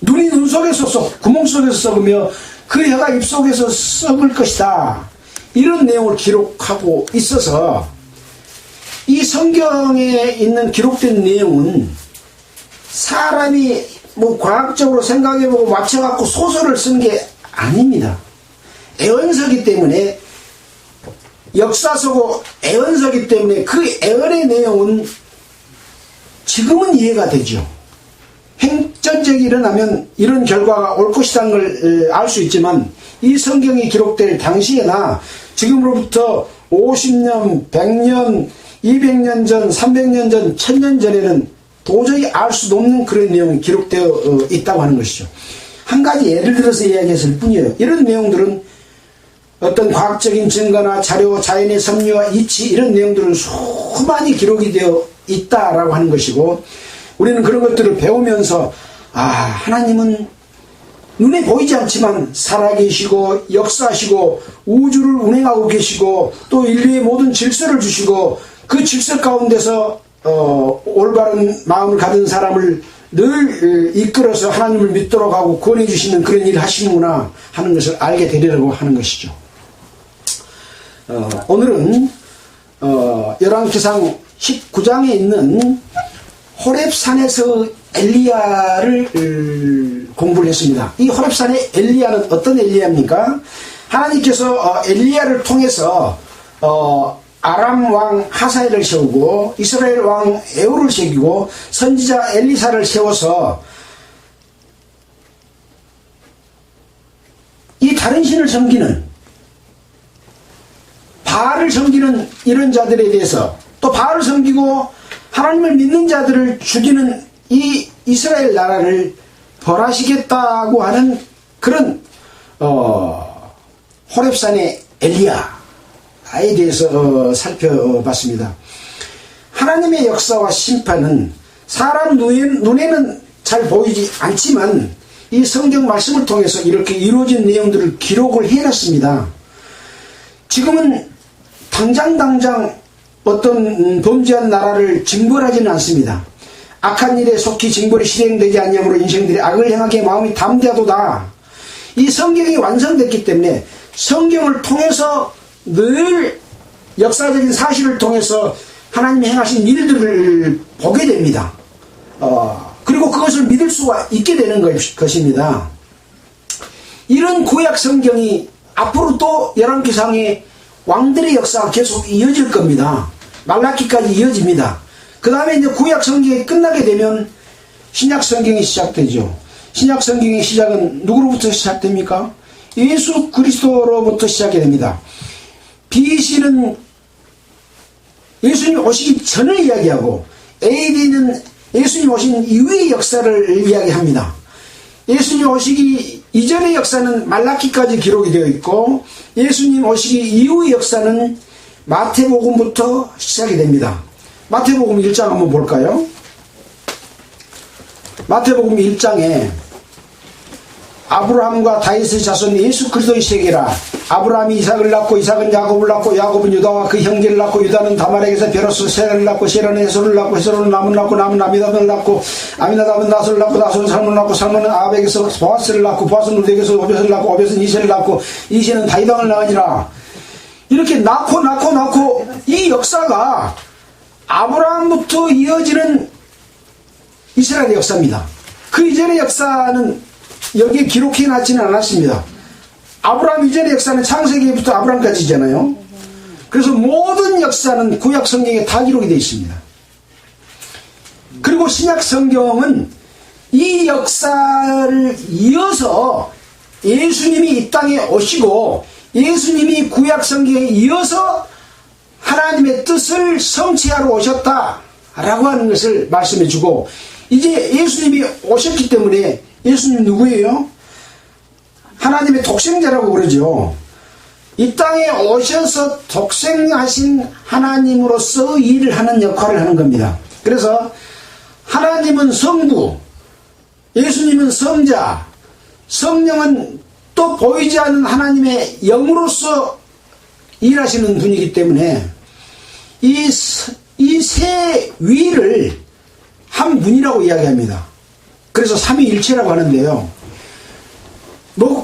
눈이 눈 속에서 구멍 속에서 썩으며 그 혀가 입 속에서 썩을 것이다. 이런 내용을 기록하고 있어서 이 성경에 있는 기록된 내용은 사람이 뭐 과학적으로 생각해보고 맞춰갖고 소설을 쓴 게 아닙니다. 애언서기 때문에 역사서고 애언서기 때문에 그 애언의 내용은 지금은 이해가 되죠. 핵전쟁이 일어나면 이런 결과가 올 것이라는 걸 알 수 있지만 이 성경이 기록될 당시에나 지금으로부터 50년, 100년, 200년 전, 300년 전, 1000년 전에는 도저히 알 수도 없는 그런 내용이 기록되어 있다고 하는 것이죠. 한 가지 예를 들어서 이야기했을 뿐이에요. 이런 내용들은 어떤 과학적인 증거나 자료, 자연의 섭리와 이치 이런 내용들은 수많이 기록이 되어 있다라고 하는 것이고 우리는 그런 것들을 배우면서 하나님은 눈에 보이지 않지만 살아계시고 역사하시고 우주를 운행하고 계시고 또 인류의 모든 질서를 주시고 그 질서 가운데서 올바른 마음을 가진 사람을 늘 이끌어서 하나님을 믿도록 하고 구원해 주시는 그런 일을 하시는구나 하는 것을 알게 되려고 하는 것이죠. 오늘은 열왕기상 19장에 있는 호렙산에서 엘리야를 공부를 했습니다. 이 호렙산의 엘리야는 어떤 엘리야입니까? 하나님께서 엘리야를 통해서 아람 왕 하사엘을 세우고 이스라엘 왕 에후를 세우고 선지자 엘리사를 세워서 이 다른 신을 섬기는 바알을 섬기는 이런 자들에 대해서 또 바알을 섬기고 하나님을 믿는 자들을 죽이는 이 이스라엘 나라를 벌하시겠다고 하는 그런 호렙산의 엘리야에 대해서 살펴봤습니다. 하나님의 역사와 심판은 사람 눈에는 잘 보이지 않지만 이 성경 말씀을 통해서 이렇게 이루어진 내용들을 기록을 해놨습니다. 지금은 당장 어떤 범죄한 나라를 징벌하지는 않습니다. 악한 일에 속히 징벌이 실행되지 않으므로 인생들이 악을 행하기에 마음이 담대하도다. 이 성경이 완성됐기 때문에 성경을 통해서 늘 역사적인 사실을 통해서 하나님이 행하신 일들을 보게 됩니다. 그리고 그것을 믿을 수가 있게 되는 것입니다. 이런 구약 성경이 앞으로 또 열왕기상의 왕들의 역사가 계속 이어질 겁니다. 말라기까지 이어집니다. 그 다음에 이제 구약 성경이 끝나게 되면 신약 성경이 시작되죠. 신약 성경의 시작은 누구로부터 시작됩니까? 예수 그리스도로부터 시작이 됩니다. BC는 예수님 오시기 전을 이야기하고 AD는 예수님 오신 이후의 역사를 이야기합니다. 예수님 오시기 이전의 역사는 말라기까지 기록이 되어 있고 예수님 오시기 이후의 역사는 마태복음부터 시작이 됩니다. 마태복음 1장 한번 볼까요? 마태복음 1장에 아브라함과 다윗의 자손 예수 그리스도의 세계라. 아브라함이 이삭을 낳고 이삭은 야곱을 낳고 야곱은 유다와 그 형제를 낳고 유다는 다말에게서 베로스 세라를 낳고 세라는 헤솔을 낳고 헤솔은 남을 낳고 남은 아미나답을 낳고 아미나답은 나솔을 낳고 나솔은 살몬을 낳고 살몬은 아합에게서 보아스를 낳고 보아스는 루덱에서 오벳을 낳고 오벳은 이세를 낳고 이세는 다윗왕을 낳으니라. 이렇게 낳고 이 역사가 아브라함부터 이어지는 이스라엘의 역사입니다. 그 이전의 역사는 여기에 기록해 놨지는 않았습니다. 아브라함 이전의 역사는 창세기부터 아브라함까지잖아요. 그래서 모든 역사는 구약 성경에 다 기록이 되어 있습니다. 그리고 신약 성경은 이 역사를 이어서 예수님이 이 땅에 오시고 예수님이 구약 성경에 이어서 하나님의 뜻을 성취하러 오셨다라고 하는 것을 말씀해 주고, 이제 예수님이 오셨기 때문에, 예수님 누구예요? 하나님의 독생자라고 그러죠. 이 땅에 오셔서 독생하신 하나님으로서 일을 하는 역할을 하는 겁니다. 그래서 하나님은 성부, 예수님은 성자, 성령은 또 보이지 않는 하나님의 영으로서 일하시는 분이기 때문에 이 세 위를 한 분이라고 이야기합니다. 그래서 삼위일체라고 하는데요.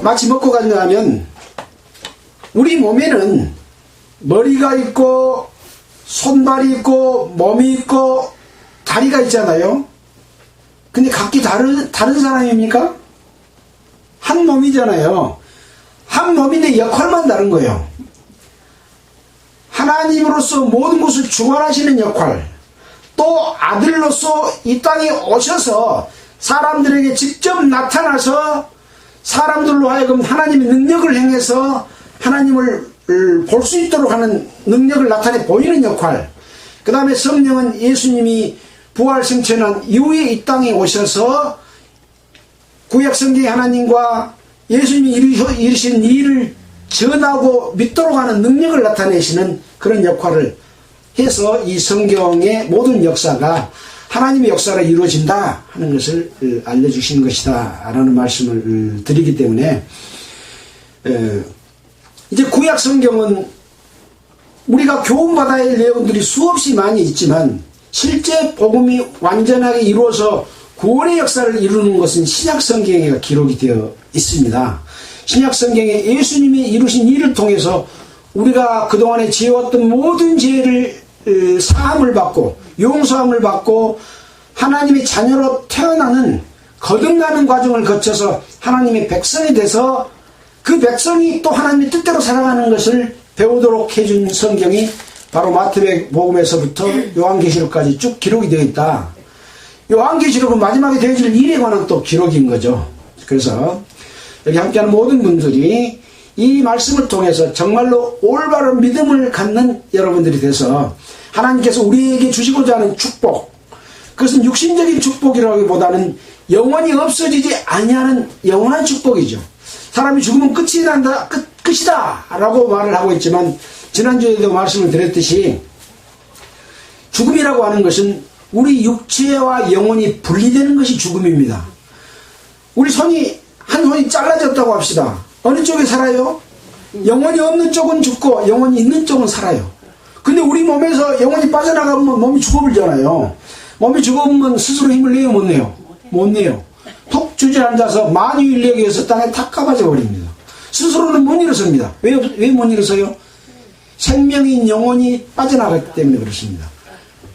마치 먹고 간다면 우리 몸에는 머리가 있고 손발이 있고 몸이 있고 다리가 있잖아요. 근데 각기 다른 사람입니까? 한 몸이잖아요. 한 몸인데 역할만 다른 거예요. 하나님으로서 모든 것을 주관하시는 역할, 또 아들로서 이 땅에 오셔서 사람들에게 직접 나타나서 사람들로 하여금 하나님의 능력을 행해서 하나님을 볼 수 있도록 하는 능력을 나타내 보이는 역할, 그 다음에 성령은 예수님이 부활 승천한 이후에 이 땅에 오셔서 구약 성경의 하나님과 예수님이 이루신 일을 전하고 믿도록 하는 능력을 나타내시는 그런 역할을 해서 이 성경의 모든 역사가 하나님의 역사로 이루어진다 하는 것을 알려주시는 것이다 라는 말씀을 드리기 때문에, 이제 구약 성경은 우리가 교훈받아야 할 내용들이 수없이 많이 있지만 실제 복음이 완전하게 이루어서 구원의 역사를 이루는 것은 신약 성경에 기록이 되어 있습니다. 신약 성경에 예수님이 이루신 일을 통해서 우리가 그동안에 지어왔던 모든 죄를 사함을 받고 용서함을 받고 하나님의 자녀로 태어나는 거듭나는 과정을 거쳐서 하나님의 백성이 돼서 그 백성이 또 하나님의 뜻대로 살아가는 것을 배우도록 해준 성경이 바로 마태복음에서부터 요한계시록까지 쭉 기록이 되어 있다. 요한계시록은 마지막에 되어질 일에 관한 또 기록인 거죠. 그래서 여기 함께하는 모든 분들이 이 말씀을 통해서 정말로 올바른 믿음을 갖는 여러분들이 돼서 하나님께서 우리에게 주시고자 하는 축복, 그것은 육신적인 축복이라기보다는 영원히 없어지지 아니하는 영원한 축복이죠. 사람이 죽으면 끝이 난다, 끝이다 라고 말을 하고 있지만, 지난주에도 말씀을 드렸듯이 죽음이라고 하는 것은 우리 육체와 영혼이 분리되는 것이 죽음입니다. 우리 한 손이 잘라졌다고 합시다. 어느 쪽에 살아요? 영혼이 없는 쪽은 죽고 영혼이 있는 쪽은 살아요. 근데 우리 몸에서 영혼이 빠져나가면 몸이 죽어버리잖아요. 몸이 죽어버리면 스스로 힘을 내요, 못 내요? 못 내요. 톡 주저앉아서 만유인력에 의해서 땅에 탁 까봐져 버립니다. 스스로는 못 일어섭니다. 왜 못 일어서요? 생명인 영혼이 빠져나갔기 때문에 그렇습니다.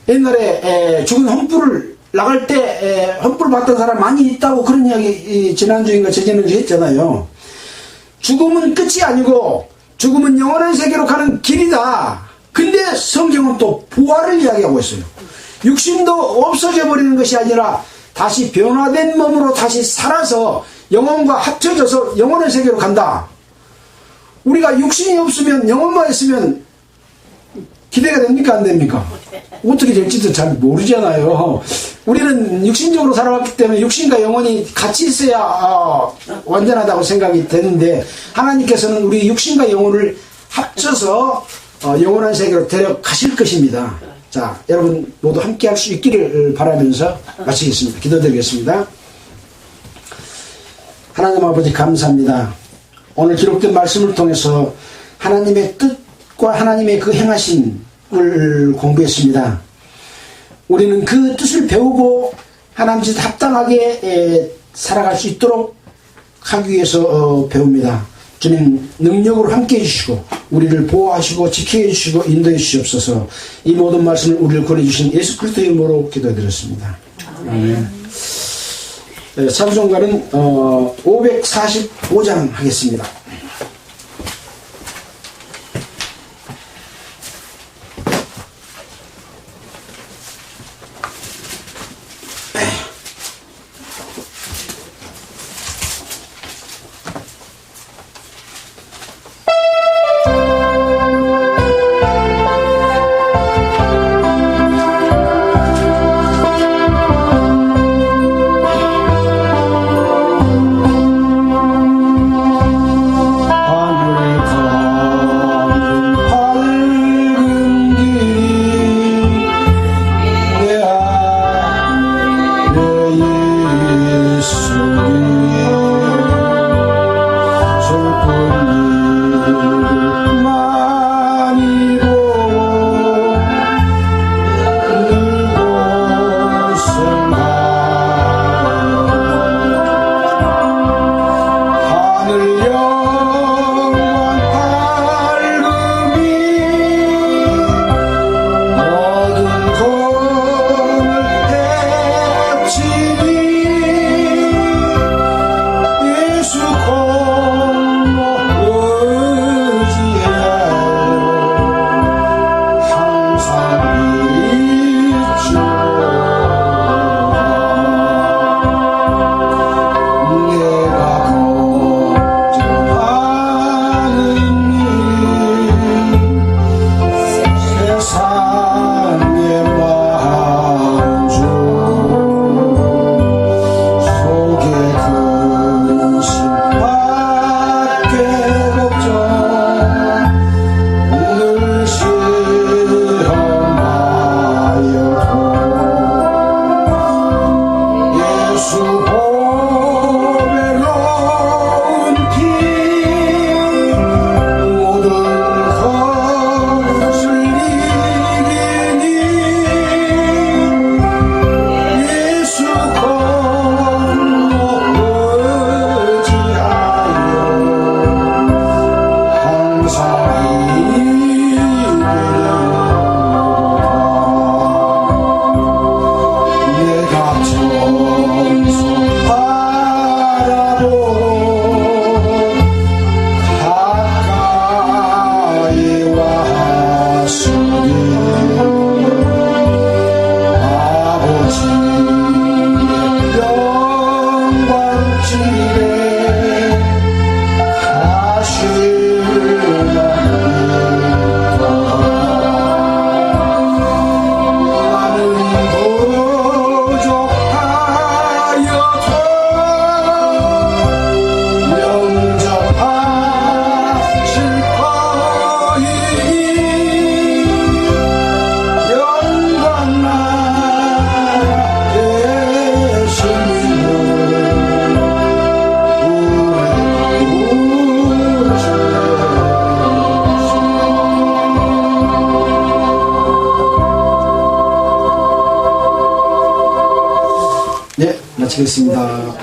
옛날에 죽은 헌불을 나갈 때 헌불 받던 사람 많이 있다고 그런 이야기 지난주인가 저지난주에 했잖아요. 죽음은 끝이 아니고 죽음은 영원한 세계로 가는 길이다. 근데 성경은 또 부활을 이야기하고 있어요. 육신도 없어져 버리는 것이 아니라 다시 변화된 몸으로 다시 살아서 영혼과 합쳐져서 영원한 세계로 간다. 우리가 육신이 없으면 영혼만 있으면 기대가 됩니까 안 됩니까? 어떻게 될지도 잘 모르잖아요. 우리는 육신적으로 살아왔기 때문에 육신과 영혼이 같이 있어야 완전하다고 생각이 되는데, 하나님께서는 우리 육신과 영혼을 합쳐서 영원한 세계로 데려가실 것입니다. 자, 여러분 모두 함께 할 수 있기를 바라면서 마치겠습니다. 기도드리겠습니다. 하나님 아버지 감사합니다. 오늘 기록된 말씀을 통해서 하나님의 뜻과 하나님의 그 행하심을 공부했습니다. 우리는 그 뜻을 배우고 하나님 뜻에 합당하게 살아갈 수 있도록 하기 위해서 배웁니다. 주님 능력으로 함께 해주시고 우리를 보호하시고 지켜해 주시고 인도해 주시옵소서. 이 모든 말씀을 우리를 권해주신 예수 그리스도의 이름으로 기도드렸습니다. 아멘. 찬송가는 545장 하겠습니다. 마치겠습니다.